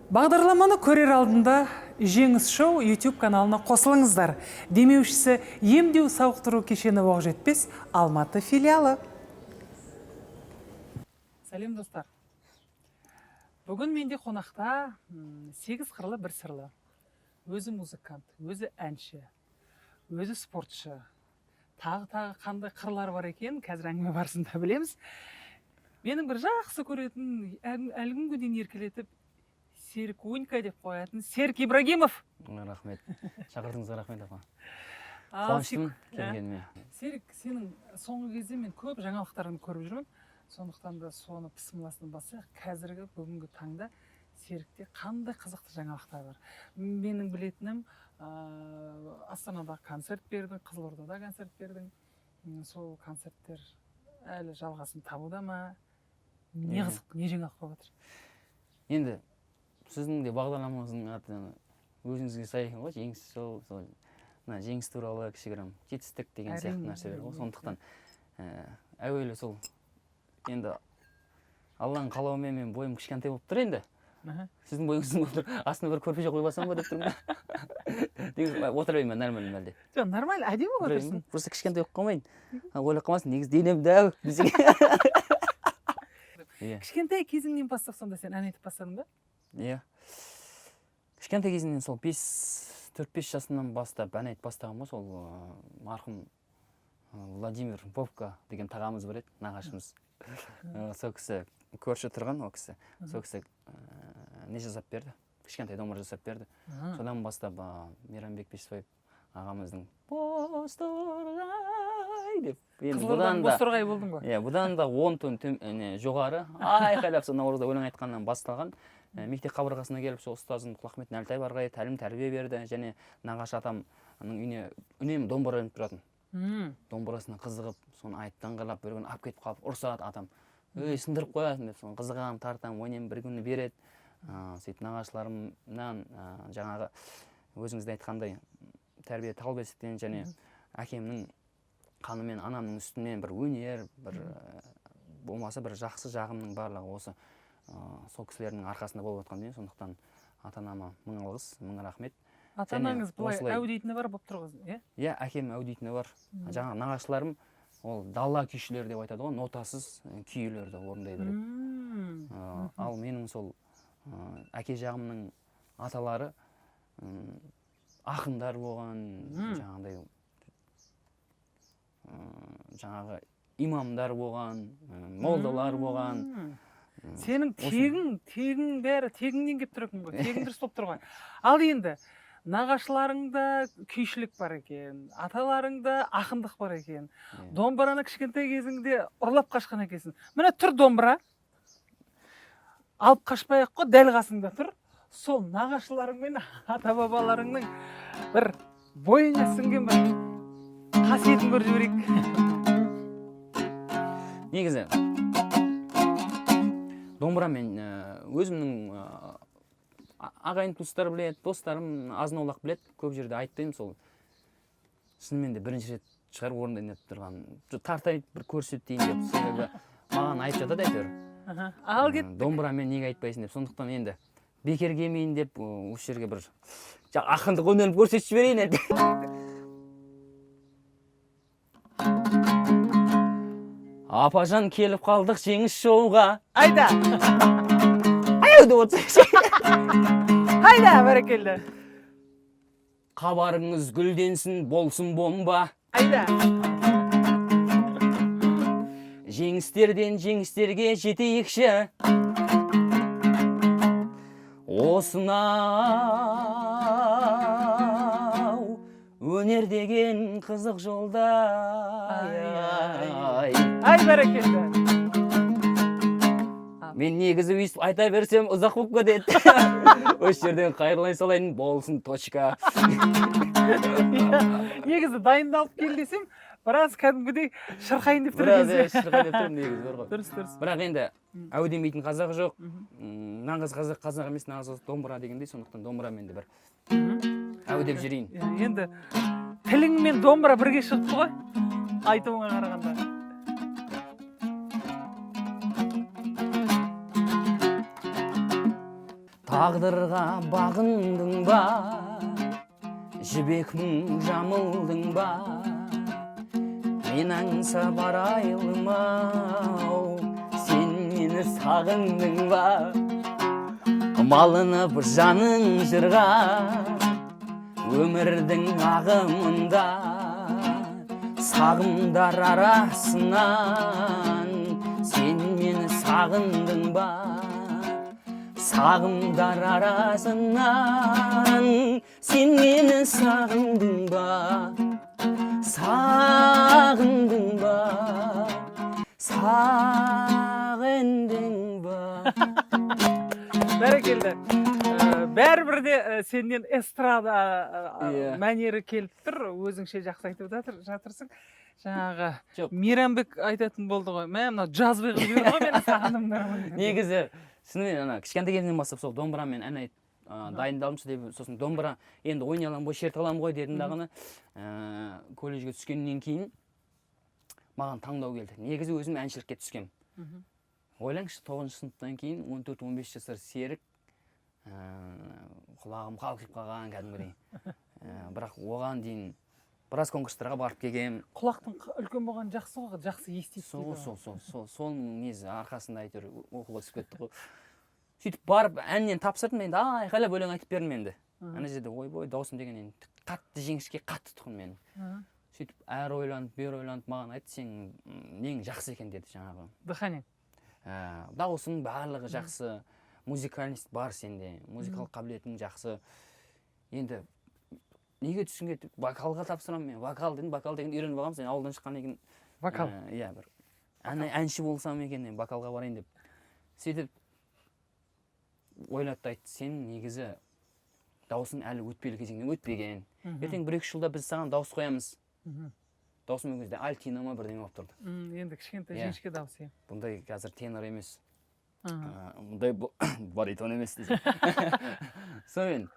Бағдарламаны көрер алдында Жеңіс шоу YouTube каналына қосылыңыздар. Демеушісі емдеу сауықтыру кешені Оқжетпес Алматы филиалы. Сәлем достар. Бүгін менде қонақта 8 қырлы бір сырлы. Өзі музыкант, өзі әнші, өзі спортшы. Тағы қандай қырлар бар екен, қазір әңгіме барысында білеміз. Менің бір жақсы көретін, әлгінгі дейін еркелетіп, Серік Унька деп қоятын Серік Ибрагимов. Рахмет. Шақырдыңызға рахмет апа. Қуаныштымын келгеніме. Серік, сенің соңғы кезде мен көп жаңалықтарыңды көріп жүрмін. Сондықтан да соны пысымласын бассақ, қазіргі бүгінгі таңда Серікте қандай қызықты жаңалықтар бар. Менің білетінім, Астанада концерт бердің, Қызылордада концерт бердің. Сол концерттер әлі жалғасын табуда ма? Не қызық, не жаңалық болып жатыр? Енді сіздің де бағдарламаңыздың аты өзіңізге сай екен ғой, жеңіс шоу, жеңіс туралы кішігірім жетістік деген сияқты нәрселер ғой. Сондықтан әуелі сол енді Алланың қалауымен мен бойым кішкентай болып тұр енді. Сіздің бойыңыздың болып тұр. Астына бір көрпеше қойып алсам ба деп тұрмын. Отыра берейін, нормально әлде. Жоқ, нормально, әдемі болып отырсың. Просто кішкентай болып қалмайын. Ойлап қалмасын, негізі денем дәу. Кішкентай кезіңнен бастап сонда сен ән айтып бастадың ба? Иә. Кішкентай кезімнен сол 4-5 жасымнан бастап ән айтып бастағанмын ғой, сол марқұм Владимир Бовка деген тағамыз бар еді, нағашымыз. Сол кісі көрші тұрған, ол кісі. Сол кісі не жасап берді? Кішкентай домбыра жасап берді. Содан бастап Мейрамбек Бесбаев ағамыздың «Бозторғай» деп. Қызылорданың Бозторғай болдың ба? Иә, бұдан да 10 тон жоғары айқайлап сол наурызда өлең айтқаннан басталған. Мектеп қабырғасына келіп, сол ұстазым Құлахмет Нәлтай барға тәлім-тәрбие берді, және нағашы атамның үйіне үнемі домбыра ілініп тұратын. Домбырасына қызығып, соны айттан қалап, бір күні алып кетіп қалып, ұрсады атам. Өй, сындырып қоясың деп, соны қызығам, тартам, ойнем, бір күні береді. Сөйтіп нағашыларымнан жаңағы өзіңізде айтқандай тәрбие тал бесіктен және әкемнің қанымен, анамның үстінен бір өнер, бір болмаса бір жақсы жағымның барлығы осы сол кісілердің арқасында болып отқан дейін. Сондықтан ата-анама мың алғыс, мың рахмет. Ата-анаңыз былай әу дейтіні бар болып тұрғыз, е? Иә, әкем әу дейтіні бар. Жаңа нағашыларым ол дала күйшілер деп айтады ғой, нотасыз күйлерді орындай береді. Ал менің сол әке жағымның аталары ақындар болған, жаңағы имамдар болған, молдалар болған. Сенің тегің бәрі тегіңнен кеп тұратын ғой, тегің дұрыс болып тұр ғой. Ал енді нағашыларыңда күйшілік бар екен, аталарыңда ақындық бар екен. Домбыраны кішкентай кезіңде ұрлап қашқан екенсің. Міне тұр домбыра. Алып қашпай-ақ қой, дәл қасыңда тұр. Сол нағашыларың мен ата-бабаларыңның бір бойыңа сіңген бір қасиетін көріп жіберейік. Негізі домбырамен өзімнің ағайын туыстар біледі, достарым азын-аулақ біледі, көп жерде айттым, сол шынымен де бірінші рет шығар орындайын деп тұрған. Тартайып бір көрсетейін деп, себебі маған айтып жатады әйтеуір. Ал кеттік. Домбырамен неге айтпайсың деп, сондықтан енді бекер келмейін деп, осы жерге бір ақындық өнерін көрсетіп жіберейін енді. Апажан келіп қалдық жеңіс шоуға. Айда! Аяуды отырсың. Айда, бәрекелді. Қабарыңыз гүлденсін, болсын бомба. Айда! Жеңістерден жеңістерге жетейікші. Осынау өнер деген қызық жолда. Ай, бәрекелді. Мен негізі өйстіп айта берсем ұзақ болып кетеді. Осы жерден қайырлай салайын, болсын точка. Негізі дайындалып кел десем, біраз кәдімгідей шырқайын деп тұр кезде. Біраз шырқайын деп тұрмын негізі бар ғой. Дұрыс. Бірақ енді әу демейтін қазақ жоқ. Нағыз қазақ емес, нағыз домбыра дегендей, сондықтан домбырамен де бір әу деп жүрейін. Енді тілің мен домбыра бірге шығыпты ғой, айтуыңа қарағанда. тағдырға бағындың ба, жібек жамылдың ба, мен аңсап арайлым ау, сен мені сағындың ба, малынып жаның жырға, өмірдің ағымында, сағымдар арасынан сен мені сағындың ба, сағымдар арасынан сен мені сағындың ба, сағындың ба, сағындың ба. Бәрекелді. Бәрібір де сенен эстрада мәнері келіп тұр, өзіңше жақсы айтып жатырсың. Жаңағы Мейрамбек айтатын болды ғой, мына жазбай қылып жүрді ғой, мені сағындымдар. Негізі шынымен кішкентай кезімнен бастап сол домбырамен ән айтып дайындалымшы деп, сосын домбыра енді ойнай аламын ғой, шерте аламын ғой дедім дағыны. Колледжге түскеннен кейін маған таңдау келді. Негізі өзім әншілікке түскем. Ойлаңызшы, 9 сыныптан кейін 14-15 жасар серік, құлағым қалқиып қалған кәдімгідей. Бірақ оған дейін біраз конкурстарға барып келгем. Құлақтың үлкен болған жақсы ғой, жақсы естиді. Сол несі арқасында әйтеуір оқуға түсіп кетті ғой. Сөйтіп барып әннен тапсырдым, енді айқайлап өлең айтып бердім енді. Ана жерде ойбой даусым деген енді қатты жеңішке қатты тұғын мен. Сөйтіп әр ойланып, бер ойланып маған айтты, сен нең жақсы екен деді жаңағы. Дыханың. Даусың барлығы жақсы, музыкальность бар сенде, музыкалық қабілетің жақсы. Енді неге түсінге вокалға тапсырамын мен? Вокал деген үйреніп алғам, сен ауылдан шыққаннан кейін. Вокал. Иә, бір әнші болсам екен, вокалға барайын деп. Сөйтіп ойлатты, айтты, сен негізі даусың әлі өтпелі кезеңнен өтпеген. Ертең 1-2 жылда біз саған дауыс қоямыз. Даусым ол кезде альтина ма бірдеңе болып тұрды. Енді кішкентай жіңішке дауыс. Бұндай қазір тенор емес. Бұндай баритон емес десе. Сонымен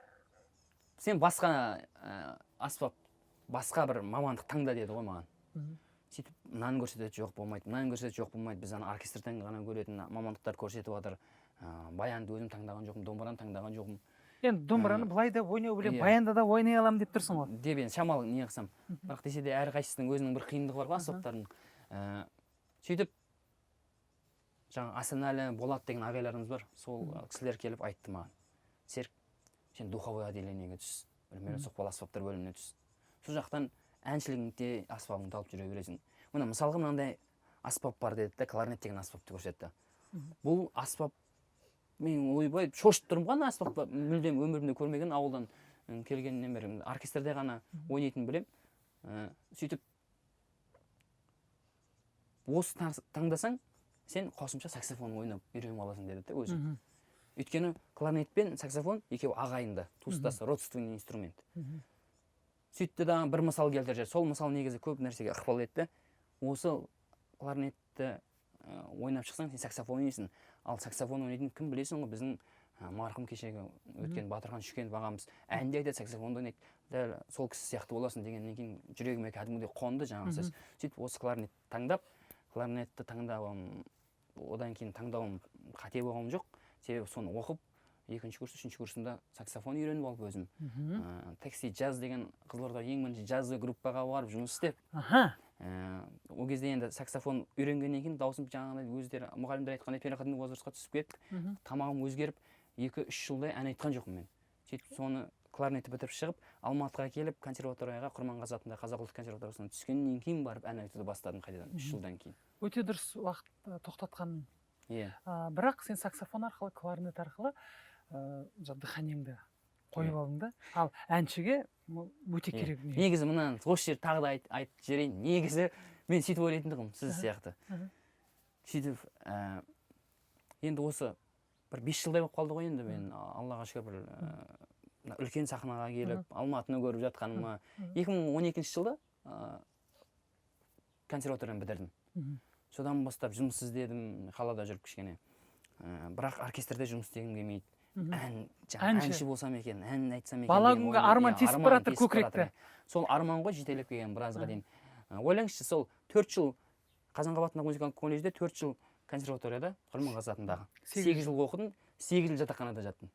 сен басқа аспап, басқа бір мамандық таңда деді ғой маған. Сөйтіп, мынаны көрсетеді жоқ болмайды, біз ана оркестрден ғана көретін мамандықтар көрсетіп жатыр. Баянды өзім таңдаған жоқпын, домбыраны таңдаған жоқпын. Енді домбыраны былай да ойнау білем, баянда да ойнай аламын деп тұрсың ғой. Деп енді шамалы не қылсам. Бірақ десе де әрқайсысының өзінің бір қиындығы бар ғой аспаптардың. Сөйтіп, жаңа Асанәлі, Болат деген ағайларымыз бар. Сол кісілер келіп айтты маған. Серік, сен духовой отделениеге түс. Бір соқпалы аспаптар бөліміне түс. Сол жақтан әншілігіңде аспабыңды алып жүре бересің. Мына мысалға мынандай аспап бар деді де, кларнет деген аспапты көрсетті. Бұл аспап мен ойбай шошып тұрмын ғана, аспапты мүлдем өмірімде көрмеген, ауылдан келгеннен бері оркестрде ғана ойнайтын білем. Сөйтіп осы таңдасаң, сен қосымша саксофон ойнап үйреніп аласың деді де өзі. Өйткені кларнет пен саксофон екеуі ағайынды, туыстас, родственный инструмент. Сөйтті да бір мысал келтірді. Сол мысал негізі көп нәрсеге ықпал етті. Осы кларнетті ойнап шықсаң, сен саксофон ойнайсың. Ал саксофон ойнайтын кім білесің ғой, біздің марқұм кешегі өткен Батырхан Шүкенов ағамыз әнде айтады, саксофонды ойнайды. Дәл сол кісі сияқты боласың дегеннен кейін жүрегіме кәдімгідей қонды жаңағы сөз. Сөйтіп осы кларнетті таңдап, кларнетті таңдауым, одан кейін таңдауым қате болған жоқ. Себебі соны оқып, 2-ші курс, 3-ші курсында саксофон үйреніп алып өзім. Такси джаз деген Қызылорда ең бірінші джазды группаға барып жұмыс істеп. Ол кезде енді саксофон үйренгеннен кейін даусым жаңағыдай өздері мұғалімдер айтқандай переходной возрастқа түсіп кетті. Тамағым өзгеріп, 2-3 жылдай ән айтқан жоқпын мен. Сөйтіп соны кларнетті бітіріп шығып, Алматыға келіп, консерваторияға, Құрманғазы атындағы Қазақ ұлттық консерваториясына түскеннен кейін барып ән айтуды бастадым қайтадан 3 жылдан кейін. Өте дұрыс уақыт тоқтатқаның. Бірақ сен саксофон арқылы, кларнет арқылы дыханиеңді қойып алдың да. Ал әншіге өте керек. Негізі мұнан осы жер тағы да айтып жіберейін. Негізі мен сөйтіп ойлайтындығым сіз сияқты. Сөйтіп енді осы бір 5 жылдай болып қалды ғой енді мен Аллаға шүкір бір үлкен сахнаға келіп, Алматыны көріп жатқаныма 2012 жылда консерваторияны бітірдім. Содан бастап жұмыс іздедім, қалада жүріп кішкене. Бірақ оркестрде жұмыс істегім келмейді. Әнші болсам екен, ән айтсам екен. Бала күнгі арман тесіп баратыр көкіректі. Сол арман ғой жетелеп келген біразға дейін. Ойлаңызшы, сол 4 жыл Қазанғап атындағы музыкалық колледжде, 4 жыл консерваторияда, Құрманғазы атындағы. 8 жыл оқыдым, 8 жыл жатақханада жаттым.